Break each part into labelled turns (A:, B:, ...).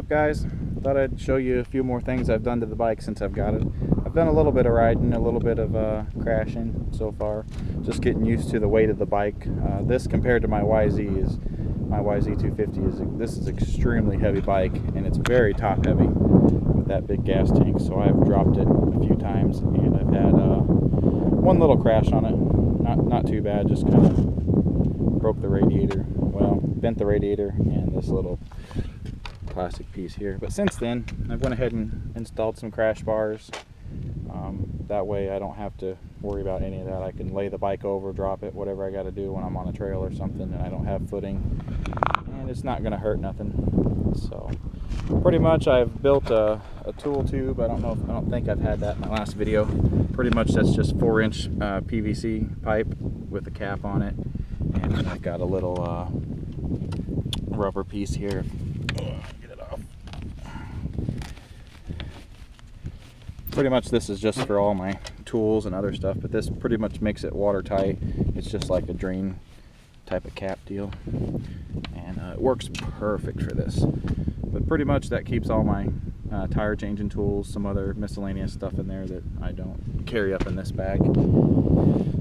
A: up, guys? Thought I'd show you a few more things I've done to the bike since I've got it. I've done a little bit of riding, a little bit of crashing so far, just getting used to the weight of the bike. This compared to my YZ250 this is extremely heavy bike, and it's very top heavy with that big gas tank. So I've dropped it a few times, and I've had one little crash on it. Not too bad, just kind of broke the radiator. Well, bent the radiator and this little plastic piece here. But since then, I went ahead and installed some crash bars. That way I don't have to worry about any of that. I can lay the bike over, drop it, whatever I got to do when I'm on a trail or something, and I don't have footing, and it's not going to hurt nothing. So pretty much I've built a tool tube. I don't think I've had that in my last video. Pretty much that's just 4-inch PVC pipe with a cap on it, and then I've got a little rubber piece here. Get it off. Pretty much this is just for all my tools and other stuff, but this pretty much makes it watertight. It's just like a drain type of cap deal, and it works perfect for this. But pretty much that keeps all my tire changing tools, some other miscellaneous stuff in there that I don't carry up in this bag.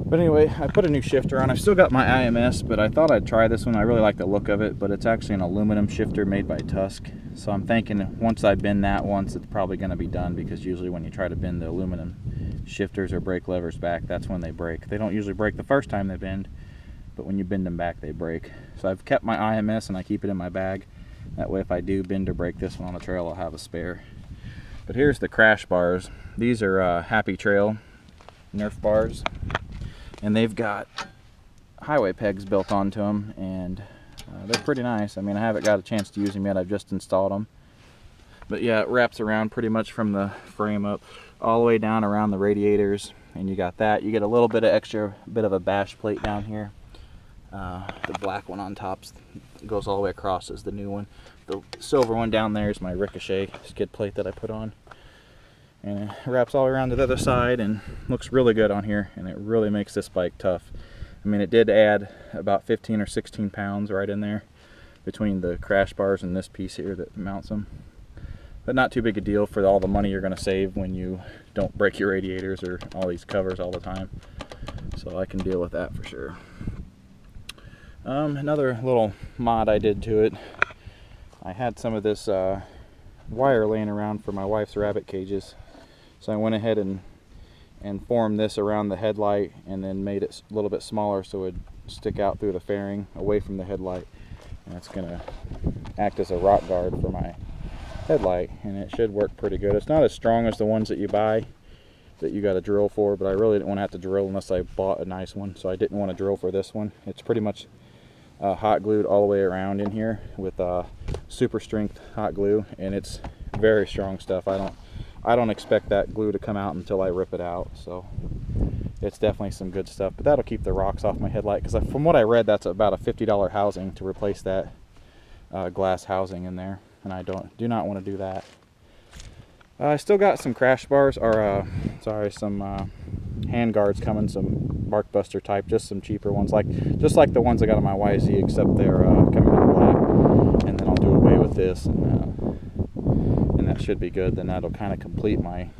A: But anyway, I put a new shifter on. I've still got my IMS, but I thought I'd try this one. I really like the look of it, but it's actually an aluminum shifter made by Tusk. So I'm thinking once I bend that once, it's probably going to be done, because usually when you try to bend the aluminum shifters or brake levers back, that's when they break. They don't usually break the first time they bend, but when you bend them back, they break. So I've kept my IMS and I keep it in my bag. That way if I do bend or break this one on the trail, I'll have a spare. But here's the crash bars. These are Happy Trail Nerf bars, and they've got highway pegs built onto them, and they're pretty nice. I mean, I haven't got a chance to use them yet. I've just installed them. But yeah, it wraps around pretty much from the frame up all the way down around the radiators, and you got that. You get a little bit of extra bit of a bash plate down here. The black one on top goes all the way across is the new one. The silver one down there is my Ricochet skid plate that I put on. And it wraps all around to the other side and looks really good on here, and it really makes this bike tough. I mean, it did add about 15 or 16 pounds right in there between the crash bars and this piece here that mounts them. But not too big a deal for all the money you're going to save when you don't break your radiators or all these covers all the time. So I can deal with that for sure. Another little mod I did to it, I had some of this wire laying around for my wife's rabbit cages. So I went ahead and formed this around the headlight, and then made it a little bit smaller so it would stick out through the fairing away from the headlight. And it's going to act as a rock guard for my headlight, and it should work pretty good. It's not as strong as the ones that you buy that you got to drill for, but I really didn't want to have to drill unless I bought a nice one, so I didn't want to drill for this one. It's pretty much hot glued all the way around in here with super strength hot glue, and it's very strong stuff. I don't expect that glue to come out until I rip it out, so it's definitely some good stuff. But that'll keep the rocks off my headlight, because from what I read, that's about a $50 housing to replace that glass housing in there, and I do not want to do that. I still got some crash bars, or some hand guards coming, some Bark Buster type, just some cheaper ones, just like the ones I got on my YZ, except they're coming in black. And then I'll do away with this, and that should be good. Then that'll kind of complete my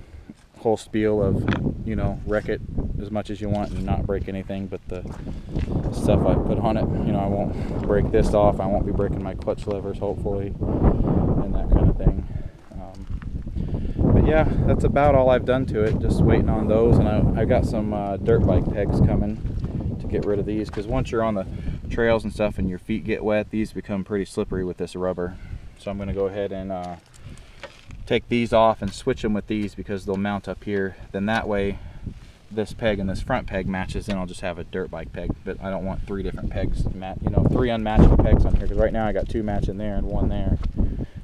A: whole spiel of, you know, wreck it as much as you want and not break anything, but the stuff I put on it, you know, I won't break this off. I won't be breaking my clutch levers, hopefully, and that kind of thing. But yeah, that's about all I've done to it. Just waiting on those, and I got some dirt bike pegs coming to get rid of these, because once you're on the trails and stuff and your feet get wet, these become pretty slippery with this rubber. So I'm going to go ahead and take these off and switch them with these, because they'll mount up here. Then that way this peg and this front peg matches, then I'll just have a dirt bike peg. But I don't want 3 different pegs, you know, 3 unmatching pegs on here, because right now I got 2 matching there and 1 there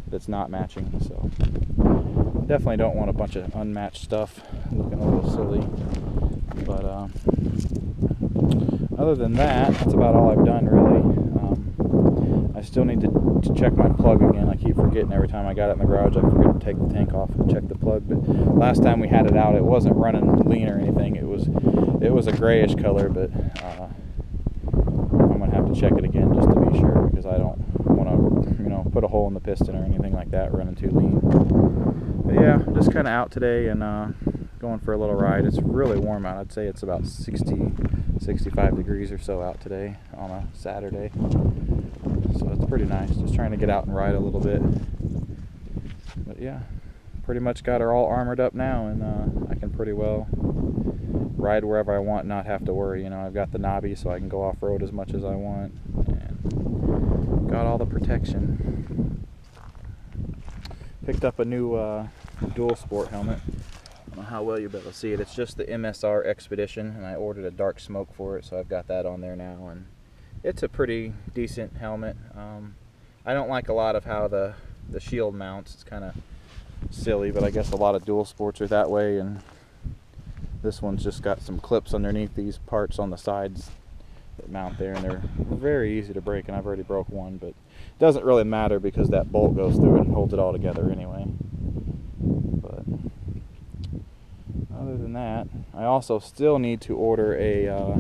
A: that's not matching. So definitely don't want a bunch of unmatched stuff looking a little silly. But other than that, that's about all I've done, really. I still need to check my plug again. I keep forgetting every time I got it in the garage. I forget to take the tank off and check the plug. But last time we had it out, it wasn't running lean or anything. It was a grayish color, but I'm gonna have to check it again just to be sure, because I don't want to, you know, put a hole in the piston or anything like that running too lean. But yeah, just kind of out today and going for a little ride. It's really warm out. I'd say it's about 65 degrees or so out today on a Saturday. So it's pretty nice. Just trying to get out and ride a little bit. But yeah, pretty much got her all armored up now, and I can pretty well ride wherever I want, not have to worry. You know, I've got the knobby so I can go off-road as much as I want, and got all the protection. Picked up a new dual sport helmet. I don't know how well you'll be able to see it. It's just the MSR Expedition, and I ordered a dark smoke for it, so I've got that on there now, and it's a pretty decent helmet. I don't like a lot of how the shield mounts. It's kind of silly, but I guess a lot of dual sports are that way, and this one's just got some clips underneath these parts on the sides that mount there, and they're very easy to break, and I've already broke one, but it doesn't really matter because that bolt goes through it and holds it all together anyway. But other than that, I also still need to order a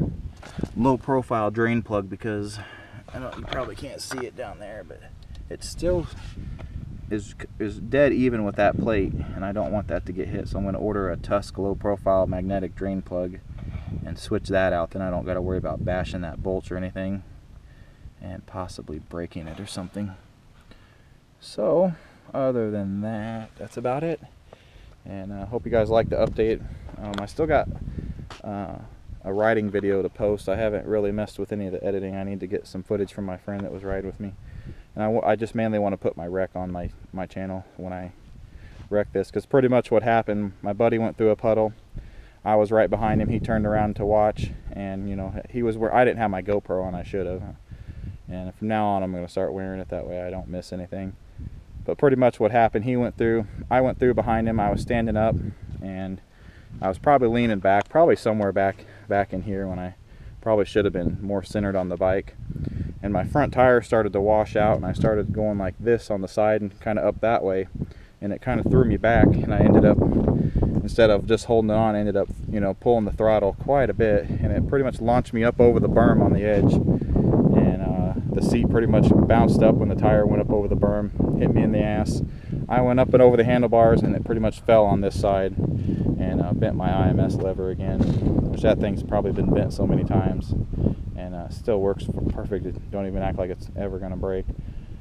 A: low profile drain plug, because you probably can't see it down there, but it still is dead even with that plate, and I don't want that to get hit, so I'm going to order a Tusk low profile magnetic drain plug and switch that out. Then I don't got to worry about bashing that bolt or anything and possibly breaking it or something. So other than that, that's about it, and I hope you guys like the update. I still got a riding video to post. I haven't really messed with any of the editing. I need to get some footage from my friend that was riding with me. And I just mainly want to put my wreck on my channel when I wreck this, because pretty much what happened, my buddy went through a puddle. I was right behind him. He turned around to watch, and you know, he was where I didn't have my GoPro on. I should have. And from now on, I'm going to start wearing it that way I don't miss anything. But pretty much what happened, he went through, I went through behind him. I was standing up, and I was probably leaning back, probably somewhere back in here, when I probably should have been more centered on the bike. And my front tire started to wash out, and I started going like this on the side and kind of up that way, and it kind of threw me back, and I ended up, instead of just holding it on, I ended up, you know, pulling the throttle quite a bit, and it pretty much launched me up over the berm on the edge, and the seat pretty much bounced up when the tire went up over the berm, hit me in the ass. I went up and over the handlebars, and it pretty much fell on this side and bent my IMS lever again, which that thing's probably been bent so many times, and still works perfect. It don't even act like it's ever going to break.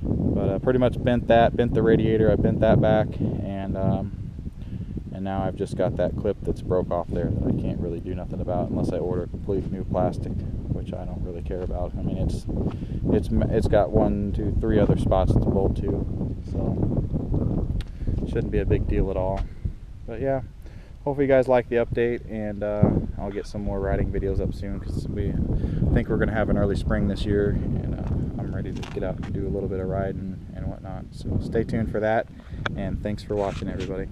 A: But pretty much bent the radiator. I bent that back, and now I've just got that clip that's broke off there that I can't really do nothing about unless I order complete new plastic, which I don't really care about. I mean, it's got 1, 2, 3 other spots to bolt to, so it shouldn't be a big deal at all. But yeah, hopefully you guys like the update, and I'll get some more riding videos up soon, because we think we're going to have an early spring this year, and I'm ready to get out and do a little bit of riding and whatnot. So stay tuned for that, and thanks for watching, everybody.